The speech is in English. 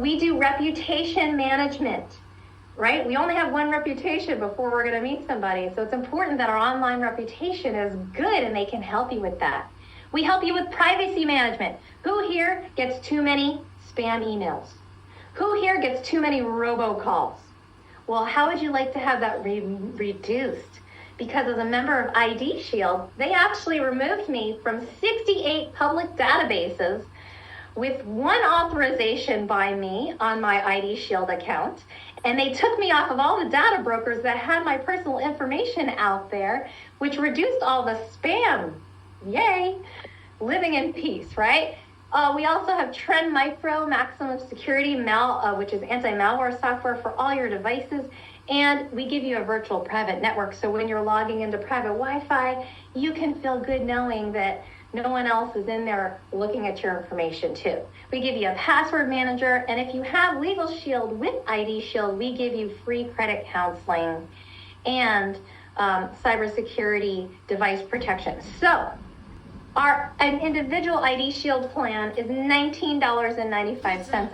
We do reputation management, right? We only have one reputation before we're going to meet somebody. So it's important that our online reputation is good and they can help you with that. We help you with privacy management. Who here gets too many spam emails? Who here gets too many robocalls? Well, how would you like to have that reduced? Because as a member of IDShield, they actually removed me from 68 public databases with one authorization by me on my IDShield account. And they took me off of all the data brokers that had my personal information out there, which reduced all the spam. Yay! Living in peace, right? We also have Trend Micro Maximum Security, which is anti-malware software for all your devices. And we give you a virtual private network. So when you're logging into private Wi-Fi, you can feel good knowing that no one else is in there looking at your information too. We give you a password manager. And if you have Legal Shield with IDShield, we give you free credit counseling and cybersecurity device protection. So an individual IDShield plan is $19.95